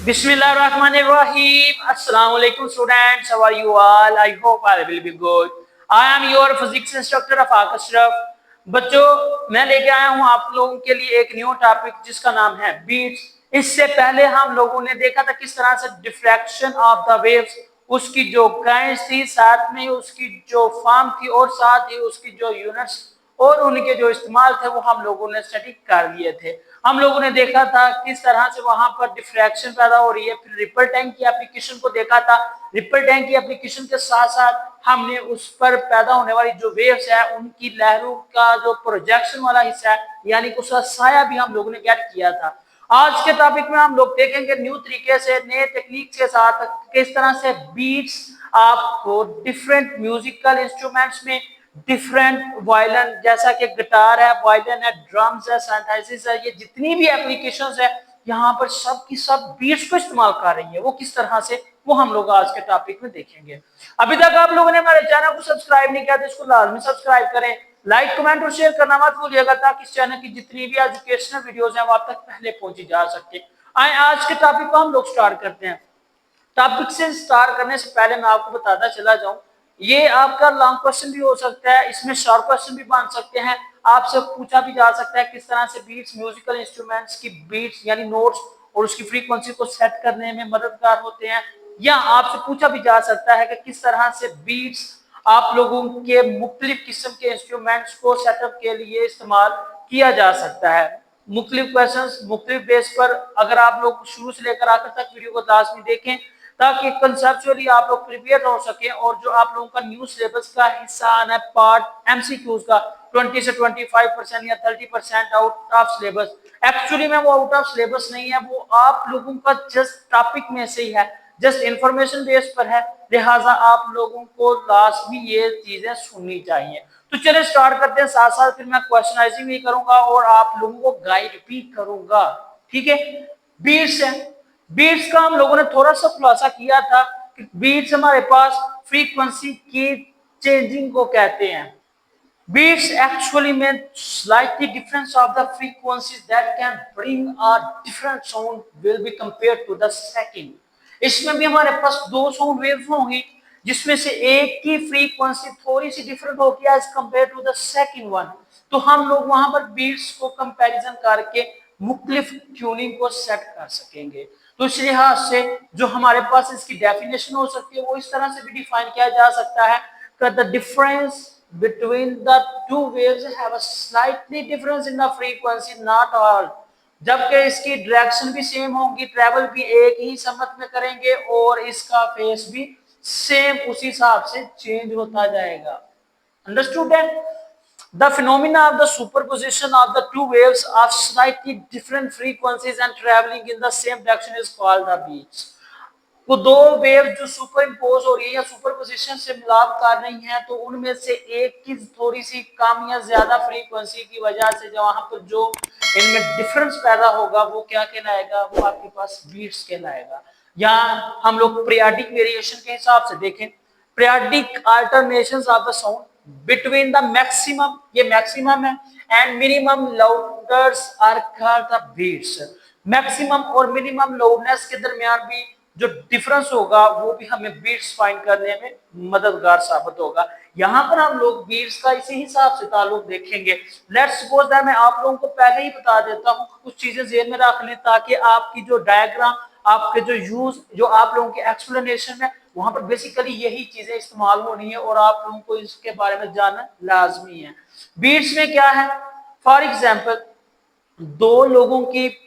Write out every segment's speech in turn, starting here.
Bismillahirrahmanirrahim. Assalamu alaikum students. How are you all? I hope all will be good. I am your physics instructor Afaq Ashraf. बच्चों मैं लेके आया हूँ आप लोगों के लिए एक न्यू टॉपिक जिसका नाम है बीट्स। इससे पहले हम लोगों ने देखा था किस तरह से डिफ्रैक्शन ऑफ द वेव्स, उसकी जो काइंड्स थी, साथ में उसकी जो फॉर्म थी और साथ ही उसकी जो यूनिट्स और उनके जो इस्तेमाल थे वो हम लोगों ने स्टडी कर लिए थे। हम लोगों ने देखा था किस तरह से वहां पर डिफ्रैक्शन पैदा हो रही है, फिर रिपल टैंक की एप्लीकेशन को देखा था। रिपल टैंक की एप्लीकेशन के साथ साथ हमने उस पर पैदा होने वाली जो वेव्स है उनकी लहरों का जो प्रोजेक्शन वाला हिस्सा है यानी कि उसका साया भी हम लोगों ने गेट किया था। आज के टॉपिक में हम लोग देखेंगे न्यू तरीके से नए टेक्निक के साथ किस तरह से बीट्स आपको डिफरेंट म्यूजिकल इंस्ट्रूमेंट्स में डिफरेंट वायलिन जैसा कि गिटार है, वायलिन है, ड्रम्स है, सिंथेसिस है, ये जितनी भी एप्लीकेशंस है यहाँ पर सब की सब बीट्स को इस्तेमाल कर रही है। वो किस तरह से वो हम लोग आज के टॉपिक में देखेंगे। अभी तक आप लोगों ने हमारे चैनल को सब्सक्राइब नहीं किया तो इसको लाजमी सब्सक्राइब करें, लाइक कमेंट और शेयर करना मत भूलिएगा ताकि इस चैनल की जितनी भी एजुकेशनल वीडियोस हैं वो आप तक पहले पहुंची जा सके। आए आज के टॉपिक को हम लोग स्टार्ट करते हैं। टॉपिक से स्टार्ट करने से पहले मैं आपको बताता चला जाऊं, ये आपका लॉन्ग क्वेश्चन भी हो सकता है, इसमें शॉर्ट क्वेश्चन भी बन सकते हैं। आपसे पूछा भी जा सकता है किस तरह से बीट्स म्यूजिकल इंस्ट्रूमेंट्स की बीट्स यानी नोट्स और उसकी फ्रीक्वेंसी को सेट करने में मददगार होते हैं, या आपसे पूछा भी जा सकता है कि किस तरह से बीट्स आप लोगों के मुख्तलिफ किस्म के इंस्ट्रूमेंट्स को सेटअप के लिए इस्तेमाल किया जा सकता है। मुख्तलिफ क्वेश्चंस मुख्तलिफ बेस पर अगर आप लोग शुरू से लेकर आखिर तक वीडियो को लाजमी देखें ताकि कंसेप्चुअली आप लोग प्रिपेयर हो सके और जो आप लोगों का न्यू सिलेबस का हिस्सा आना है पार्ट एमसीक्यूज का 20 से 25% या 30% आउट ऑफ सिलेबस, एक्चुअली में वो आउट ऑफ सिलेबस नहीं है, वो आप लोगों का जस्ट टॉपिक में से ही है, जस्ट इंफॉर्मेशन बेस पर है, लिहाजा आप लोगों को लाजमी ये चीजें सुननी चाहिए। तो चलिए स्टार्ट करते हैं, साथ साथ फिर मैं क्वेश्चनाइजिंग भी करूंगा और आप लोगों को गाइड भी करूंगा। ठीक है, बीट्स है। बीट्स का हम लोगों ने थोड़ा सा खुलासा किया था कि बीट्स हमारे पास फ्रीक्वेंसी की चेंजिंग को कहते हैं। Beats actually mean slightly difference of the frequencies that can bring a different sound will be compared to the second. इसमें भी हमारे पास दो साउंड वेव्स होंगी जिसमें से एक की फ्रीक्वेंसी थोड़ी सी डिफरेंट होगी as compare to the second one. तो हम लोग वहां पर बीट्स को कंपैरिजन करके मुख्तलिफ ट्यूनिंग को सेट कर सकेंगे। तो इस लिहाज से जो हमारे पास इसकी डेफिनेशन हो सकती है वो इस तरह से भी डिफाइन किया जा सकता है कि the difference between the two waves have a slightly difference in the frequency, not all, जबकि इसकी डायरेक्शन भी सेम होगी, ट्रेवल भी एक ही समत में करेंगे और इसका फेस भी सेम उसी हिसाब से चेंज होता जाएगा। अंडरस्टूड है? The phenomena of the superposition of the two waves of slightly different frequencies and traveling in the same direction is called the beats. वो दो वेव जो सुपर इम्पोज हो रही है या सुपर पोजिशन से मिलाप कर रही हैं तो उनमें से एक की थोड़ी सी कम या ज्यादा फ्रीक्वेंसी की वजह से जो वहां पर जो इनमें डिफरेंस पैदा होगा वो क्या कहलाएगा, वो आपके पास बीट्स कहलाएगा। या हम लोग पीरियाडिक वेरिएशन के हिसाब से देखें, periodic alternations of the sound between the maximum, ये मैक्सिमम है, and minimum loudness are called the beats. Maximum और मिनिमम लाउडनेस के दरमियान भी जो डिफरेंस होगा वो भी हमें बीट्स फाइंड करने में मददगार साबित होगा। यहाँ पर हम लोग बीट्स का इसी हिसाब से ताल्लुक देखेंगे। लेट्स सपोज दैट मैं आप लोगों को पहले ही बता देता हूँ, कुछ चीजें ज़हन में रख लें ताकि आपकी जो डायग्राम, आपके जो यूज, जो आप लोगों के एक्सप्लेनेशन है वहां पर बेसिकली यही चीजें इस्तेमाल होनी है और आप लोगों को इसके बारे में जानना लाजमी है। बीट्स में क्या है, फॉर एग्जाम्पल दो लोगों की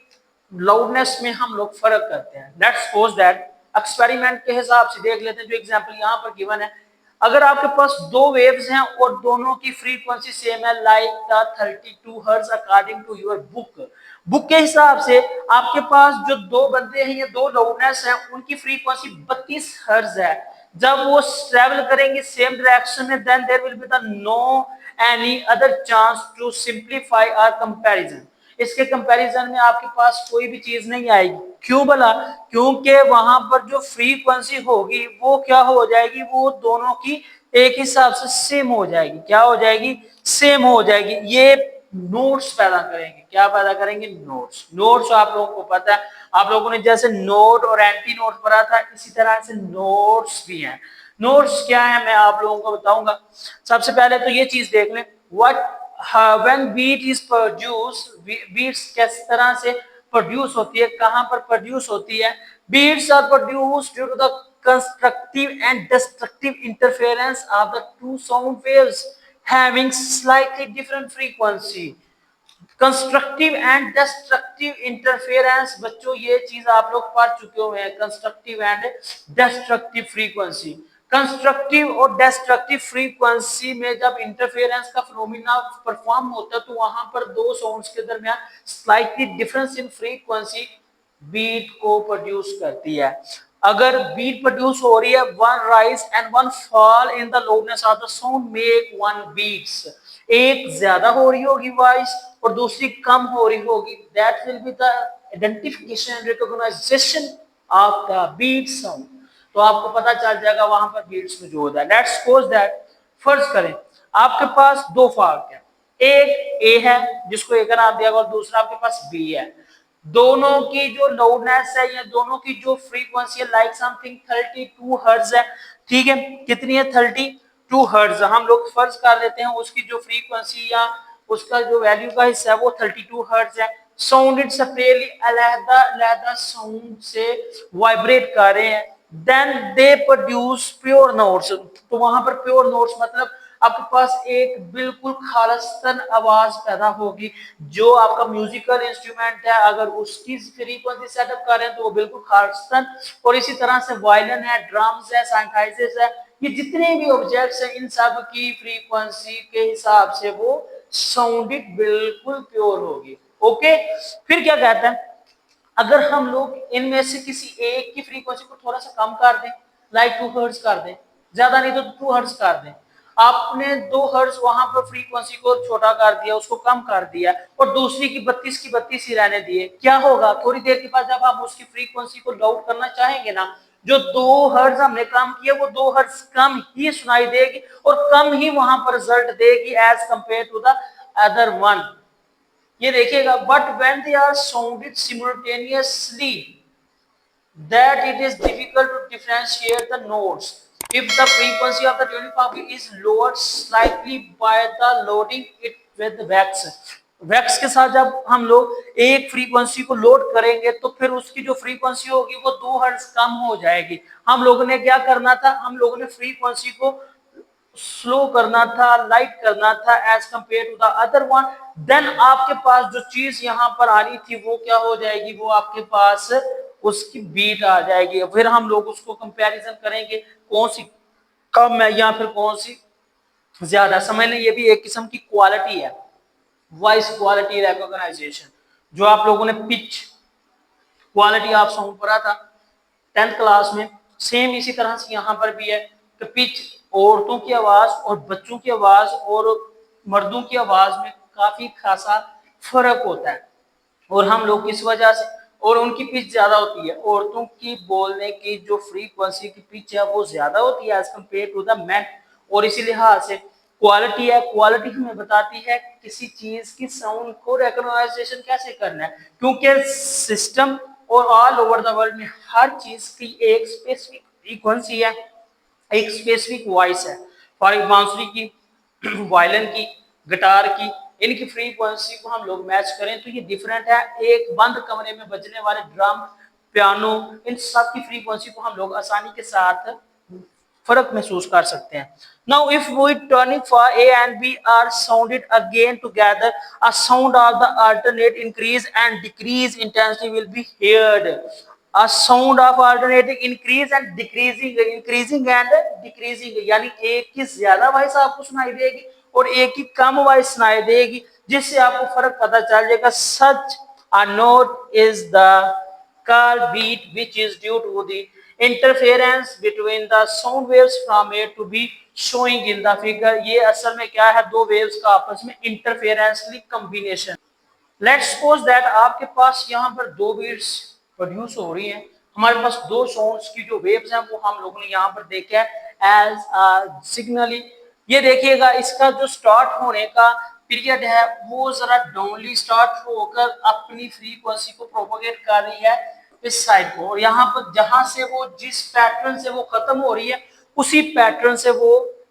लाउडनेस में हम लोग फर्क करते हैं। लेट्स सपोज दैट एक्सपेरिमेंट के हिसाब से देख लेते हैं, जो एग्जांपल यहाँ पर गिवन है। अगर आपके पास दो वेव्स हैं और दोनों की फ्रीक्वेंसी सेम है like the 32 hertz according to your book के हिसाब से आपके पास जो दो बंदे हैं, ये दो लाउडनेस हैं, उनकी फ्रीक्वेंसी 32 हर्ट्ज है। जब वो ट्रेवल करेंगे सेम डायरेक्शन में then there will be the no any other chance to simplify our comparison. इसके कंपैरिजन में आपके पास कोई भी चीज नहीं आएगी। क्यों भला? क्योंकि वहां पर जो फ्रीक्वेंसी होगी वो क्या हो जाएगी, वो दोनों की एक हिसाब से सेम हो जाएगी। क्या हो जाएगी? सेम हो जाएगी। ये नोट्स पैदा करेंगे। क्या पैदा करेंगे? नोट्स। नोट्स आप लोगों को पता है, आप लोगों ने जैसे नोट और एंटी नोट पढ़ा था, इसी तरह से नोट्स भी हैं। नोट्स क्या है मैं आप लोगों को बताऊंगा। सबसे पहले तो ये चीज देख लें, what when beat is produce, beats किस तरह से प्रोड्यूस होती है, कहां पर प्रोड्यूस होती है। Beats are produced due to the constructive and destructive interference of the two sound waves having slightly different frequency। Constructive and destructive interference, बच्चों ये चीज आप लोग पढ़ चुके हुए हैं, constructive and destructive frequency. Constructive और डिस्ट्रक्टिव फ्रीक्वेंसी में जब इंटरफेरेंस का फिनोमेना परफॉर्म होता है तो वहां पर दो साउंड्स के दरमियान slightly difference in frequency beat को प्रोड्यूस करती है। अगर बीट प्रोड्यूस हो रही है, one rise and one fall in the loudness of the sound make one beats, एक ज्यादा हो रही होगी वॉइस और दूसरी कम हो रही होगी, that will be the identification and recognisation of the beat sound. तो आपको पता चल जाएगा वहां पर बीट्स मौजूद है। लेट्स सपोज दैट, फर्ज करें आपके पास दो फार्क है, एक ए है जिसको ए का नाम दिया और दूसरा आपके पास बी है। दोनों की जो लाउडनेस है या दोनों की जो फ्रीक्वेंसी है लाइक समथिंग 32 हर्ट्ज है। ठीक है, कितनी है? 32 हर्ट्ज। हम लोग फर्ज कर लेते हैं उसकी जो फ्रीक्वेंसी या उसका जो वैल्यू का हिस्सा है वो 32 हर्ट्ज है। साउंडेड सेपरेटली, अलग अलग साउंड से वाइब्रेट कर रहे हैं, then they produce pure notes. तो वहां पर प्योर नोट्स मतलब आपके पास एक बिल्कुल खालिस्तान आवाज पैदा होगी। जो आपका म्यूजिकल इंस्ट्रूमेंट है अगर उसकी फ्रीक्वेंसी सेटअप कर रहे हैं तो वो बिल्कुल खालिस्तान, और इसी तरह से वायलिन है, ड्रम्स है, सिंथेसाइजर्स है, ये जितने भी ऑब्जेक्ट्स हैं इन सब की फ्रीक्वेंसी के हिसाब से वो साउंडेड बिल्कुल प्योर होगी। ओके, फिर क्या कहते हैं, अगर हम लोग इनमें से किसी एक की फ्रीक्वेंसी को थोड़ा सा कम कर दें, लाइक 2 हर्ट्ज कर दें, ज्यादा नहीं तो 2 हर्ट्ज कर दें, आपने 2 हर्ट्ज वहां पर फ्रीक्वेंसी को छोटा कर दिया, उसको कम कर दिया और दूसरी की 32 की 32 ही रहने दिए, क्या होगा? थोड़ी देर के बाद जब आप उसकी फ्रीक्वेंसी को डाउट करना चाहेंगे ना, जो 2 हर्ट्ज हमने कम किया वो 2 हर्ट्ज कम ही सुनाई देगी और कम ही वहां पर रिजल्ट देगी as compare to the other one. ये देखिएगा, but when they are sounded simultaneously that it is difficult to differentiate the notes if the frequency of the tuning fork is lowered slightly by the loading it with wax। Wax के साथ जब हम लोग एक frequency को load करेंगे तो फिर उसकी जो फ्रीक्वेंसी होगी वो 2 हर्ट्ज कम हो जाएगी। हम लोगों ने क्या करना था, हम लोगों ने फ्रीक्वेंसी को स्लो करना था, लाइट करना था as compare to the other one. Then आपके पास जो चीज यहाँ पर आनी थी वो क्या हो जाएगी, वो आपके पास उसकी बीट आ जाएगी। फिर हम लोग उसको कंपैरिजन करेंगे कौन सी कम है या फिर कौन सी ज्यादा। समझ लें ये भी एक किस्म की क्वालिटी है, वॉइस क्वालिटी रिकॉग्नाइजेशन। जो आप लोगों ने पिच क्वालिटी ऑफ साउंड पढ़ा था 10th क्लास में, सेम इसी तरह से यहाँ पर भी है कि पिच औरतों की आवाज और बच्चों की आवाज और मर्दों की आवाज में काफी खासा फर्क होता है। और हम लोग किस वजह से, और उनकी पिच ज्यादा होती है, औरतों की बोलने की जो फ्रीक्वेंसी की पिच है वो ज्यादा होती है as compare to the man, और इसी लिहाज से क्वालिटी है। क्वालिटी हमें बताती है किसी चीज की साउंड को रिकॉग्नाइजेशन कैसे करना है, क्योंकि सिस्टम और ऑल ओवर द वर्ल्ड में हर चीज की एक स्पेसिफिक फ्रीक्वेंसी है, एक स्पेसिफिक वॉइस है। फॉर बांसुरी की, वायलिन की, गिटार की, इनकी फ्रीक्वेंसी को हम लोग मैच करें तो ये डिफरेंट है। एक बंद कमरे में बजने वाले ड्रम, पियानो, इन सब की फ्रीक्वेंसी को हम लोग आसानी के साथ फर्क महसूस कर सकते हैं। Now if we tuning fork A and B are sounded again together, a sound of the alternate increase and decrease intensity will be heard. A sound of alternating increase and decreasing, increasing and decreasing, यानी एक की ज्यादा voice आपको सुनाई देगी और एक की कम वॉइस सुनाई देगी, जिससे आपको फर्क पता चल जाएगा। Such a note is the called beat, which is due to the interference between the sound waves from A to B showing in the figure। ये असल में क्या है, दो वेव्स का आपस में इंटरफेरेंसली कॉम्बिनेशन। लेट्स सपोज दैट आपके पास यहाँ पर दो बीट्स प्रोड्यूस हो रही हैं, हमारे पास दो साउंड्स की जो वेव्स हैं वो हम लोगों ने यहाँ पर देखा है एज सिग्नली। ये देखिएगा इसका जो स्टार्ट होने का पीरियड है वो जरा डाउनली स्टार्ट होकर अपनी फ्रीक्वेंसी को प्रोपोगेट कर रही है इस साइड को, और यहाँ पर जहां से वो जिस पैटर्न से वो खत्म हो रही है उसी पैटर्न से वो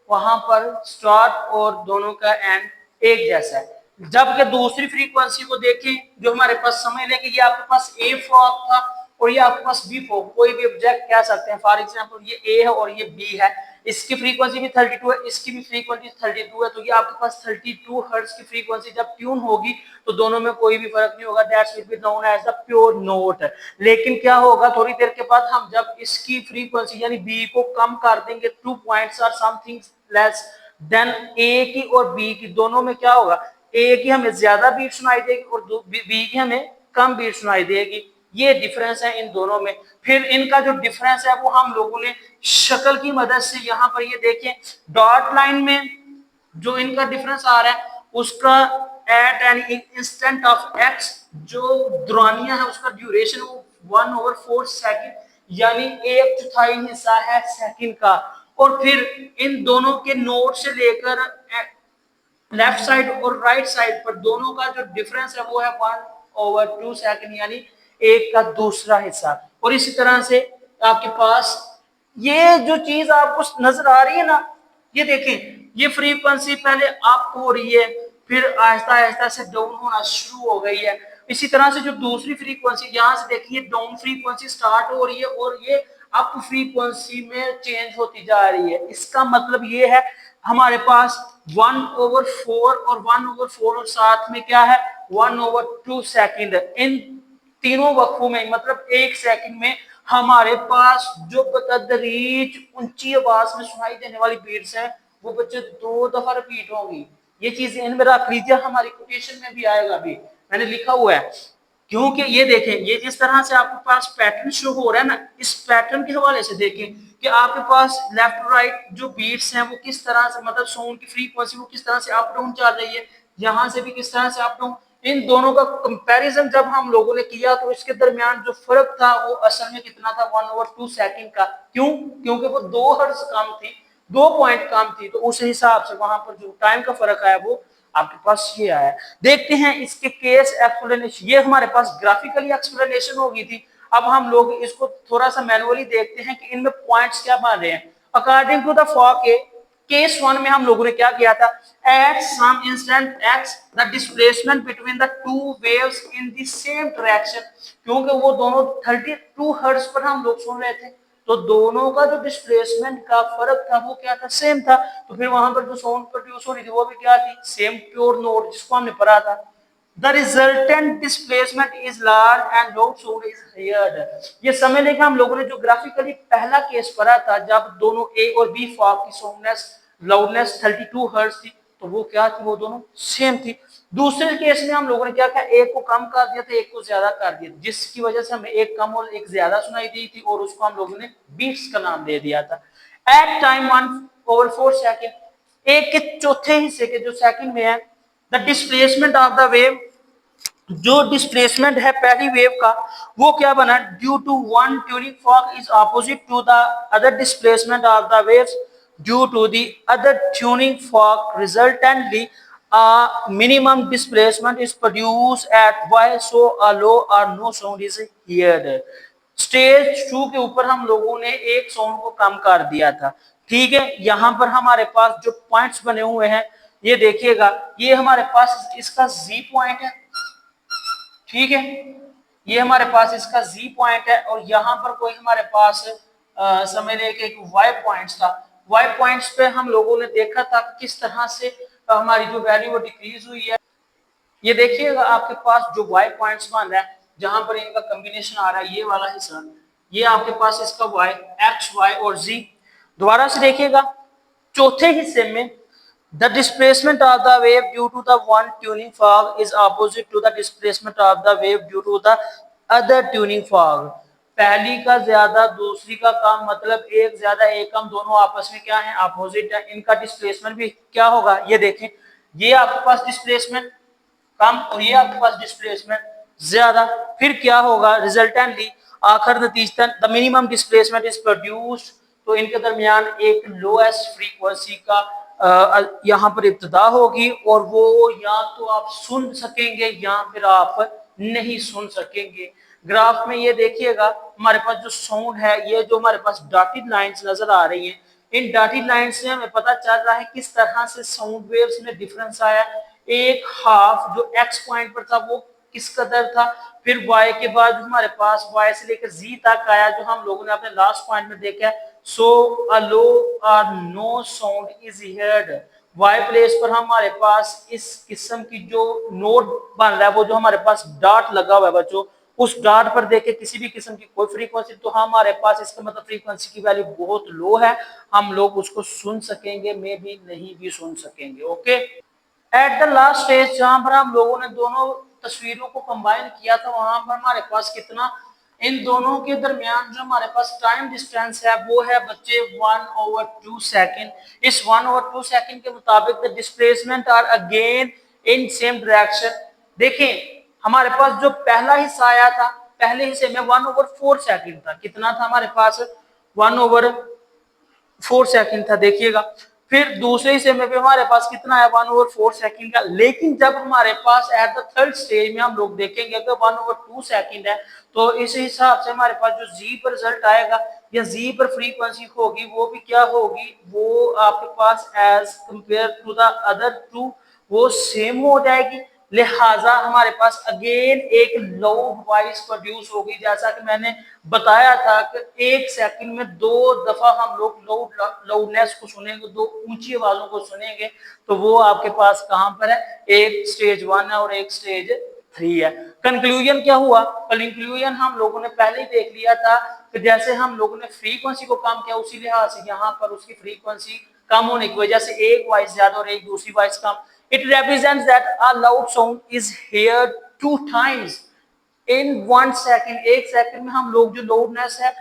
वहां पर स्टार्ट, और दोनों का एंड एक जैसा है। जबकि दूसरी फ्रीक्वेंसी को देखें जो हमारे पास, समझ लें कि ये आपके पास ए फ्रॉग था और ये आपके पास बी फ्रॉग, कोई भी ऑब्जेक्ट कह सकते हैं। फॉर एग्जांपल ये ए है और ये बी है, इसकी फ्रीक्वेंसी भी 32 है, इसकी भी फ्रीक्वेंसी 32 है, तो ये आपके पास 32 हर्ट्ज की फ्रीक्वेंसी जब ट्यून होगी तो दोनों में कोई भी फर्क नहीं होगा। That's will be known as the pure note. लेकिन क्या होगा, थोड़ी देर के बाद हम जब इसकी फ्रीक्वेंसी यानी बी को कम कर देंगे, 2 points are something less than A की और बी की, दोनों में क्या होगा, ए की हमें ज्यादा बीट सुनाई देगी और बी की हमें कम बीट सुनाई देगी। ये डिफरेंस है इन दोनों में। फिर इनका जो डिफरेंस है वो हम लोगों ने शक्ल की मदद से, यहाँ पर ये देखें डॉट लाइन में जो इनका डिफरेंस आ रहा है उसका at an instant of X जो दौरानिया है उसका ड्यूरेशन वो 1/4 सेकंड यानी 1/4 हिस्सा है सेकंड का। और फिर इन दोनों के नोड से लेकर लेफ्ट साइड और राइट साइड पर दोनों का जो डिफरेंस है वो है 1/2 सेकंड यानी एक का दूसरा हिस्सा। और इसी तरह से आपके पास ये जो चीज आपको नजर आ रही है ना, ये देखें ये फ्रीक्वेंसी पहले अप हो रही है फिर आहिस्ता आहिस्ता से डाउन होना शुरू हो गई है। इसी तरह से जो दूसरी फ्रीक्वेंसी यहाँ से देखिए डाउन फ्रीक्वेंसी स्टार्ट हो रही है और ये अप फ्रीक्वेंसी में चेंज होती जा रही है। इसका मतलब ये है हमारे पास 1/4 और 1/4 और साथ में क्या है 1/2 सेकंड, इन तीनों वक्फों में मतलब एक सेकंड में हमारे पास जो बतदरीज ऊंची आवाज में सुनाई देने वाली बीट्स हैं वो बच्चे 2 दफा रिपीट होंगी। ये चीजें इनमें रख लीजिए, हमारी कोटेशन में भी आएगा, भी मैंने लिखा हुआ है। क्योंकि ये देखें ये जिस तरह से आपके पास पैटर्न शो हो रहा है ना, इस पैटर्न के हवाले से देखें कि आपके पास लेफ्ट राइट जो बीट्स हैं वो किस तरह से मतलब साउंड की फ्रीक्वेंसी वो किस तरह से अप डाउन चल रही है, यहाँ से भी किस तरह से अप डाउन। इन दोनों का कंपैरिजन जब हम लोगों ने किया तो इसके दरमियान जो फर्क था वो असल में कितना था 1/2 सेकंड का। क्यों? क्योंकि वो 2 हर्ट्ज कम थी, 2 पॉइंट कम थी, तो उस हिसाब से वहां पर जो टाइम का फर्क आया वो आपके पास ये आया। देखते हैं इसके केस एक्सप्लेनेशन, ये हमारे पास ग्राफिकली एक्सप्लेनेशन होगी थी। अब हम लोग इसको थोड़ा सा मैनुअली देखते हैं कि इनमें पॉइंट्स क्या बन रहे हैं। According to the for case 1 में हम लोगों ने क्या किया था, at some instant X the displacement between the two waves in the same direction, क्योंकि वो दोनों 32 हर्ट्ज पर हम लोग सुन रहे थे तो दोनों का जो डिस्प्लेसमेंट का फर्क था वो क्या था, सेम था। तो फिर वहां पर जो साउंड प्रोड्यूस हो रही थी वो भी क्या थी, सेम प्योर नोट जिसको हमने पढ़ा था। The resultant displacement is large and loud sound is heard। ये समझ लें कि हम लोगों ने जो ग्राफिकली पहला केस पढ़ा था जब दोनों ए और बी फॉग की साउंडनेस लाउडनेस 32 हर्ट्ज थी तो वो क्या थी, वो दोनों सेम थी। दूसरे केस में हम लोगों ने क्या किया, एक को कम कर दिया था एक को ज्यादा कर दिया, जिसकी वजह से हमें एक कम और एक ज्यादा सुनाई दी थी और उसको हम लोगों ने बीट्स का नाम दे दिया था। एट टाइम 1/4 सेकंड, एक के चौथे हिस्से के जो सेकंड में है, the displacement of the wave, जो डिस्प्लेसमेंट है पहली वेव का वो क्या बना, due to one tuning fork is opposite to the other displacement of the waves due to the other tuning fork, resultantly a minimum displacement is produced at y so a low or no sound is heard। Stage 2 के ऊपर हम लोगों ने एक sound को कम कर दिया था, ठीक है। यहाँ पर हमारे पास जो पॉइंट्स बने हुए हैं ये देखिएगा, ये हमारे पास इसका जी पॉइंट है, ठीक है, ये हमारे पास इसका जी पॉइंट है और यहाँ पर कोई हमारे पास समझ लें कि एक वाई पॉइंट्स था। वाई पॉइंट्स पे हम लोगों ने देखा था किस तरह से हमारी जो वैल्यू वो डिक्रीज हुई है। ये देखिएगा आपके पास जो वाई पॉइंट्स बन रहा है जहां पर इनका कॉम्बिनेशन आ रहा है, ये वाला हिस्सा, ये आपके पास इसका वाई, एक्स, वाई और जी। दोबारा से देखिएगा चौथे हिस्से में, the displacement of the wave due to the one tuning fork is opposite to the displacement of the wave due to the other tuning fork. पहली का ज्यादा दूसरी का कम, मतलब एक ज्यादा एक कम, दोनों आपस में क्या है, अपोजिट है। इनका डिस्प्लेसमेंट भी क्या होगा, ये देखें, ये आपके पास डिस्प्लेसमेंट कम और ये आपके पास डिस्प्लेसमेंट ज्यादा, फिर क्या होगा, रिजल्टेंटली आखिर नतीजतन the minimum displacement is produced, तो इनके दरमियान एक लोएस्ट फ्रीक्वेंसी का यहाँ पर इब्तिदा होगी और वो या तो आप सुन सकेंगे या फिर आप नहीं सुन सकेंगे। ग्राफ में ये देखिएगा हमारे पास जो साउंड है, ये जो हमारे पास डॉटेड लाइंस नजर आ रही हैं, इन डॉटेड लाइन से हमें पता चल रहा है किस तरह से साउंड वेव्स में डिफरेंस आया। एक हाफ जो एक्स पॉइंट पर था वो किस कदर था, फिर वाई के बाद हमारे पास वाई से लेकर जी तक आया जो हम लोगों ने अपने लास्ट पॉइंट में देखा। सो अ लो और no sound is heard. Y place पर हमारे पास इस किस्म की जो नोट बन रहा है, वो जो हमारे पास डॉट लगा हुआ है बच्चों, उस डॉट पर देखे किसी भी किस्म की कोई फ्रीक्वेंसी, तो हमारे पास इसका मतलब फ्रीक्वेंसी की वैल्यू बहुत लो है, हम लोग उसको सुन सकेंगे, मे भी नहीं भी सुन सकेंगे। Okay, at the last stage जहां पर हम लोगों ने दोनों तस्वीरों को कंबाइन किया था, वहां पर हमारे पास कितना, इन दोनों के दरमियान जो हमारे पास टाइम डिस्टेंस है वो है बच्चे 1/2 सेकेंड। इस 1/2 सेकेंड के मुताबिक the displacement are again in same direction. देखें हमारे पास जो पहला हिस्सा आया था, पहले हिस्से में 1/4 सेकेंड था, कितना था हमारे पास 1/4 सेकेंड था, देखिएगा। फिर दूसरे हिस्से में भी हमारे पास कितना है 1/4 सेकेंड का। लेकिन जब हमारे पास एट द थर्ड स्टेज में हम लोग देखेंगे कि 1/2 सेकेंड है, तो इस हिसाब से हमारे पास जो जी पर रिजल्ट आएगा या जी पर फ्रीक्वेंसी होगी वो भी क्या होगी, वो आपके पास as compare to the other to वो सेम हो जाएगी। लिहाजा हमारे पास अगेन एक लाउड वॉइस प्रोड्यूस होगी। जैसा कि मैंने बताया था कि एक सेकंड में 2 दफा हम लोग लाउडनेस को सुनेंगे, 2 ऊंची आवाजों को सुनेंगे, तो वो आपके पास कहां पर है, एक स्टेज 1 है और एक स्टेज 3 है। कंक्लूजन क्या हुआ, कंक्लूजन हम लोगों ने पहले ही देख लिया था कि जैसे हम लोगों ने फ्रीक्वेंसी को कम किया, उसी लिहाज से यहाँ पर उसकी फ्रीक्वेंसी कम होने की वजह से एक वॉइस ज्यादा और एक दूसरी voice come. It represents that a loud sound is heard 2 times in 1 second। एक सेकंड में हम लोग जो लाउडनेस है,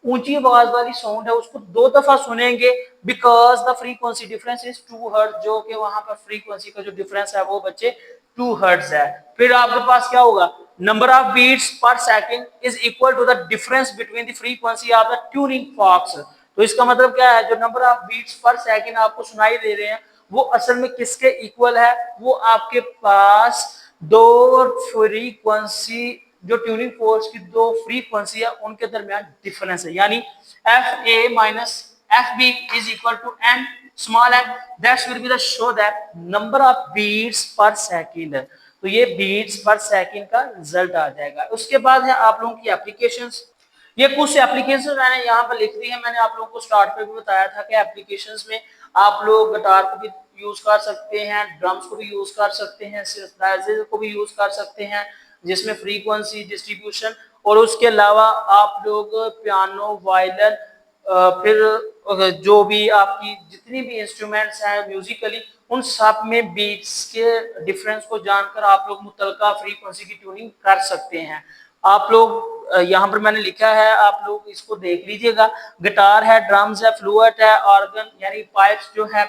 ऊंची आवाज वाली साउंड है, उसको 2 दफा सुनेंगे, because the frequency difference is 2 hertz, जो कि वहां पर फ्रीक्वेंसी का जो डिफरेंस है वो बच्चे 2 हर्ट्ज है। फिर आपके पास क्या होगा, number of beats per second is equal to the difference between the frequency of the tuning forks. तो इसका मतलब क्या है, जो number of beats per second आपको सुनाई दे रहे हैं वो असल में किसके इक्वल है, वो आपके पास 2 फ्रीक्वेंसी, जो ट्यूनिंग फोर्स की 2 फ्रीक्वेंसी है उनके दरमियान डिफरेंस है। यानी F A minus F B is equal to N small N, that's will be the show that number of beats per second. तो ये बीट्स पर सेकंड का रिजल्ट आ जाएगा। उसके बाद है आप लोगों की एप्लीकेशंस। ये कुछ एप्लीकेशन मैंने यहाँ पर लिख दी है, मैंने आप लोगों को स्टार्ट पे भी बताया था कि एप्लीकेशंस में आप लोग गिटार को भी यूज कर सकते हैं, ड्रम्स को भी यूज कर सकते हैं, सिंथेसाइजर को भी यूज कर सकते हैं जिसमें फ्रीक्वेंसी डिस्ट्रीब्यूशन, और उसके अलावा आप लोग पियानो, वायलिन, फिर जो भी आपकी जितनी भी इंस्ट्रूमेंट्स हैं म्यूजिकली, उन सब में बीट्स के डिफरेंस को जानकर आप लोग मुतलका फ्रीक्वेंसी की ट्यूनिंग कर सकते हैं। आप लोग यहाँ पर मैंने लिखा है, आप लोग इसको देख लीजिएगा। गिटार है, ड्रम्स है, फ्लूट है, ऑर्गन यानी पाइप्स जो है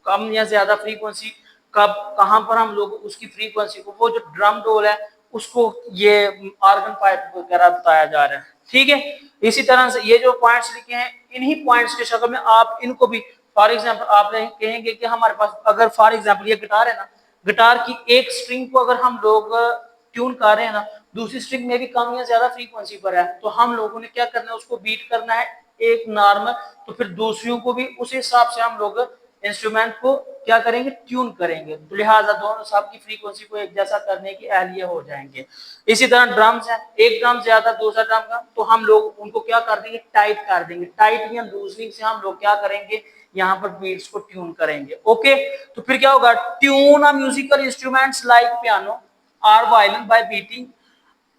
कम या ज्यादा फ्रीक्वेंसी, कब कहां पर हम लोग उसकी फ्रीक्वेंसी को, वो जो ड्रम डोल है उसको ये ऑर्गन पाइप वगैरह बताया जा रहा है। ठीक है, इसी तरह से ये जो पॉइंट्स लिखे हैं, इन्हीं पॉइंट्स के शक्ल में आप इनको भी, फॉर एग्जांपल आप कहेंगे कि हमारे पास अगर फॉर एग्जांपल ये गिटार है ना, गिटार की एक स्ट्रिंग को अगर हम लोग ट्यून कर रहे हैं ना, दूसरी स्ट्रिंग में भी कम या ज्यादा फ्रीक्वेंसी पर है, तो हम लोगों ने क्या करना है, उसको बीट करना है एक नॉर्मल, तो फिर दूसरियों को भी उस हिसाब से हम लोग इंस्ट्रूमेंट को क्या करेंगे, ट्यून करेंगे, तो लिहाजा दोनों सब की फ्रीक्वेंसी को एक जैसा करने की अहलिया हो जाएंगे। इसी तरह ड्रम्स है, एक ड्रम ज्यादा दूसरा ड्रम का, तो हम लोग उनको क्या कर देंगे, टाइट कर देंगे, टाइट या लूजनिंग से हम लोग क्या करेंगे, यहाँ पर बीट्स को ट्यून करेंगे। ओके, तो फिर क्या होगा, tune a musical instruments like piano और violin by beating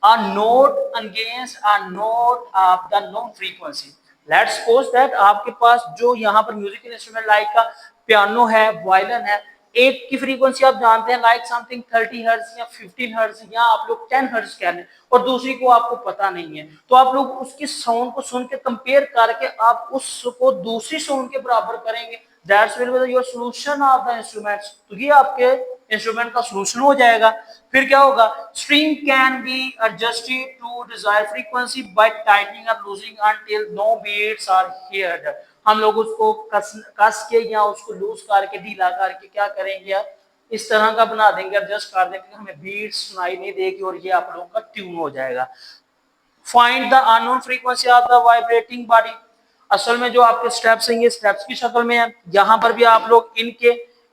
a note against a note of the known frequency। Let's suppose that आपके पास जो यहाँ पर म्यूजिकल इंस्ट्रूमेंट लाइक का पियानो है, वायलिन है, एक की फ्रीक्वेंसी आप जानते हैं लाइक समथिंग 30 हर्ट्ज या 15 हर्ट्ज या आप लोग 10 हर्ट्ज कह रहे हैं, और दूसरी को आपको पता नहीं है, तो आप लोग उसकी साउंड को सुन के कंपेयर करके आप उसको दूसरी साउंड के बराबर करेंगे। That's will be your solution of the instruments। तो ये आपके इंस्ट्रूमेंट का सॉल्यूशन हो जाएगा। फिर क्या होगा, string can be adjusted to desired frequency by tightening or loosening until no beats are heard। हम लोग उसको कस के या उसको लूज करके ढीला करके क्या करेंगे, इस तरह का बना देंगे, एडजस्ट कर देंगे, हमें बीट सुनाई नहीं देगी और ये आप लोगों का ट्यून हो जाएगा। Find the unknown frequency of the vibrating body. असल में जो आपके स्टेप्स हैं ये स्टेप्स की शक्ल में है। यहाँ पर भी आप लोग इनके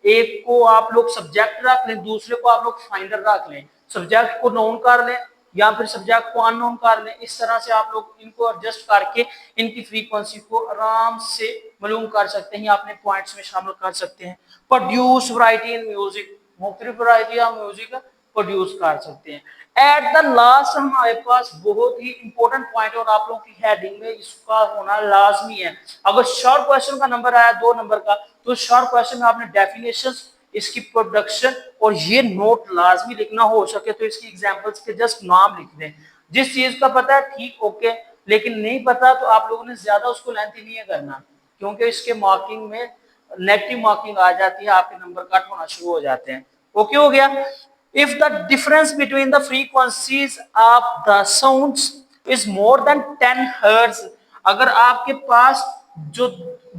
एक को आप लोग सब्जेक्ट रख लें, दूसरे को आप लोग फाइंडर रख लें, सब्जेक्ट को नोन कर लें या फिर सब्जेक्ट को अननोन कर लें। इस तरह से आप लोग इनको एडजस्ट करके इनकी फ्रीक्वेंसी को आराम से मालूम कर सकते हैं, अपने पॉइंट्स में शामिल कर सकते हैं। प्रोड्यूस वैरायटी इन म्यूजिक, मुख्तलिफ वैरायटी ऑफ म्यूजिक प्रोड्यूस कर सकते हैं। एट द लास्ट हमारे पास बहुत ही इंपॉर्टेंट पॉइंट और आप लोगों की हेडिंग में इसका होना लाजमी है। अगर शॉर्ट क्वेश्चन का नंबर आया 2 नंबर का, तो शॉर्ट क्वेश्चन में आपने डेफिनेशन, इसकी प्रोडक्शन और ये नोट लाजमी लिखना, हो सके तो इसकी एग्जांपल्स के जस्ट नाम लिख दें। जिस चीज का पता है ठीक ओके, लेकिन नहीं पता तो आप लोगों ने ज्यादा उसको लेंथी नहीं करना, क्योंकि इसके मार्किंग में नेगेटिव मार्किंग आ जाती है, आपके नंबर कट होना शुरू हो जाते हैं। ओके हो गया। If the difference between the frequencies of the sounds is more than 10 hertz, अगर आपके पास जो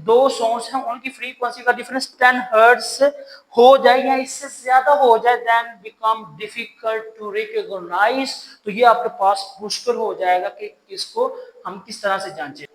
दो साउंड्स हैं उनकी फ्रीक्वेंसी का डिफरेंस 10 हर्ट्ज हो जाए या इससे ज्यादा हो जाए, then become difficult to recognise, तो ये आपके पास मुश्किल हो जाएगा कि इसको हम किस तरह से जांचें।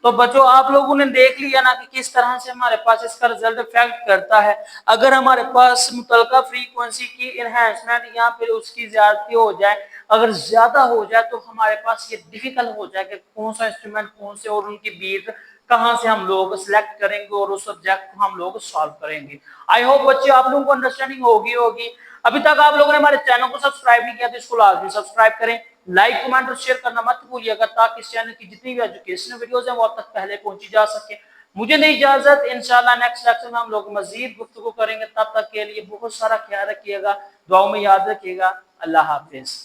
तो बच्चों आप लोगों ने देख लिया ना कि किस तरह से हमारे पास इसका रिजल्ट इफेक्ट करता है। अगर हमारे पास मुतलका फ्रीक्वेंसी की इनहेंसमेंट या फिर उसकी ज्यादती हो जाए, अगर ज्यादा हो जाए तो हमारे पास ये डिफिकल्ट हो जाए कि कौन सा इंस्ट्रूमेंट कौन से और उनकी बीट कहां से हम लोग सिलेक्ट करेंगे और उस सब्जेक्ट को हम लोग सॉल्व करेंगे। आई होप बच्चे आप लोगों को अंडरस्टैंडिंग होगी। अभी तक आप लोगों ने हमारे चैनल को सब्सक्राइब नहीं किया तो इसको लाजमी सब्सक्राइब करें, लाइक कमेंट और शेयर करना मत भूलिएगा, ताकि इस चैनल की जितनी भी एजुकेशनल वीडियोस हैं वो आप तक पहले पहुंची जा सके। मुझे नहीं इजाजत, इंशाल्लाह नेक्स्ट लेक्चर में हम लोग मजीद गुफ्तगू करेंगे। तब तक के लिए बहुत सारा ख्याल रखिएगा, दुआओं में याद रखिएगा। अल्लाह हाफिज।